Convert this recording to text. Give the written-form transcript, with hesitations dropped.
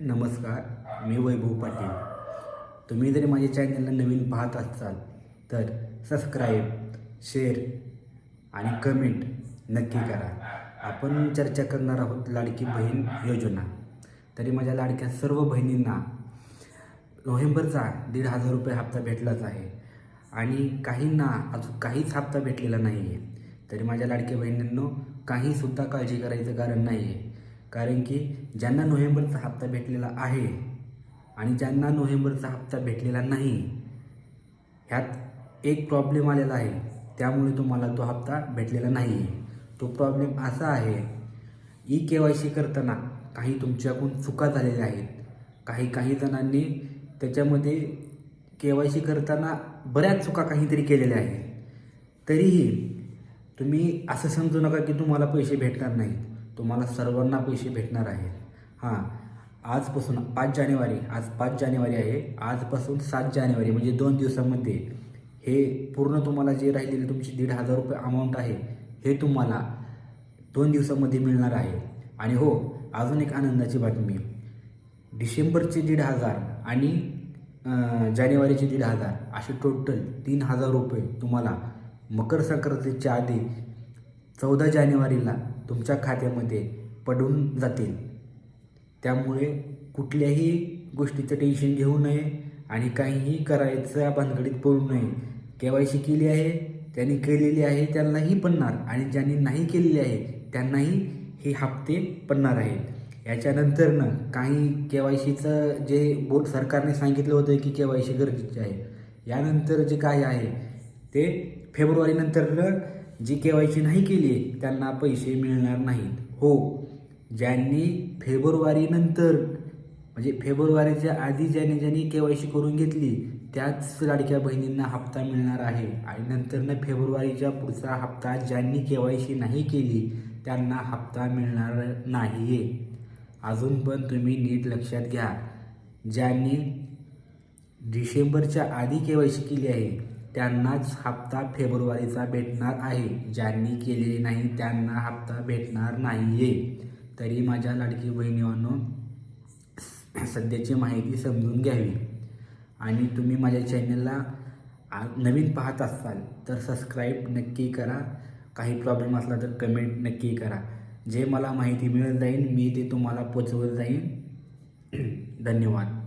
नमस्कार, मी वैभव पाटील. तुम्ही जरी माझ्या चॅनलला नवीन पाहत असाल तर सबस्क्राईब, शेअर आणि कमेंट नक्की करा. आपण चर्चा करणार आहोत लाडकी बहीण योजना. तरी माझ्या लाडक्या सर्व बहिणींना नोव्हेंबरचा 1,500 रुपये हप्ता भेटलाच आहे आणि काहींना अजून काहीच हप्ता भेटलेला नाही आहे. तरी माझ्या लाडक्या बहिणींनो, काहीसुद्धा काळजी करायचं कारण नाही आहे. कारण की ज्यांना नोव्हेंबरचा हप्ता भेटलेला आहे आणि ज्यांना नोव्हेंबरचा हप्ता भेटलेला नाही, ह्यात एक प्रॉब्लेम आलेला आहे. त्यामुळे तुम्हाला तो हप्ता भेटलेला नाही आहे. तो प्रॉब्लेम असा आहे, KYC करताना काही तुमच्याकडून चुका झालेल्या आहेत. काही जणांनी त्याच्यामध्ये KYC करताना बऱ्याच चुका काहीतरी केलेल्या आहेत. तरीही तुम्ही असं समजू नका की तुम्हाला पैसे भेटणार नाहीत. तुम्हाला सर्वांना पैसे भेटणार आहेत. आजपासून 5 जानेवारी, आज 5 जानेवारी आहे. आजपासून 7 जानेवारी म्हणजे 2 दिवसामध्ये हे पूर्ण तुम्हाला जे राहिलेले तुमची 1,500 रुपये अमाऊंट आहे, हे तुम्हाला 2 दिवसामध्ये मिळणार आहे. आणि हो, अजून एक आनंदाची बातमी, डिसेंबरचे 1,500 आणि जानेवारीचे 1,500 असे टोटल 3,000 रुपये तुम्हाला मकर संक्रांतीच्या आधी 14 जानेवारीला तुमच्या खात्यामध्ये पडून जातील. त्यामुळे कुठल्याही गोष्टीचं टेन्शन घेऊ नये आणि काहीही करायचं भानगडीत पडू नये. KYC केली आहे, त्यांनी केलेली आहे त्यांनाही पडणार आणि ज्यांनी नाही केलेली आहे त्यांनाही हे हप्ते पडणार आहेत. याच्यानंतरनं काही KYCचं जे बोर्ड सरकारने सांगितलं होतं की KYC गरजेचे आहे, यानंतर जे काय आहे ते फेब्रुवारीनंतर जी KYC नाही केली त्यांना पैसे मिळणार नाहीत. हो, ज्यांनी फेब्रुवारीनंतर म्हणजे फेब्रुवारीच्या आधी ज्यांनी KYC करून घेतली त्याच लाडक्या बहिणींना हप्ता मिळणार आहे. आणि नंतरनं फेब्रुवारीच्या पुढचा हप्ता ज्यांनी KYC नाही केली त्यांना हप्ता मिळणार नाही आहे. अजून पण तुम्ही नीट लक्षात घ्या, ज्यांनी डिसेंबरच्या आधी KYC केली आहे त्यांनाच हप्ता फेब्रुवारीचा भेटणार आहे. ज्यांनी केलेली नाही त्यांना हप्ता भेटणार नाही आहे. तरी माझ्या लाडकी बहिणींनो, सध्याची माहिती समजून घ्यावी. आणि तुम्ही माझ्या चॅनलला नवीन पाहत असाल तर सबस्क्राईब नक्की करा. काही प्रॉब्लेम असला तर कमेंट नक्की करा. जे मला माहिती मिळत जाईल मी ते तुम्हाला पोचवत जाईन. धन्यवाद.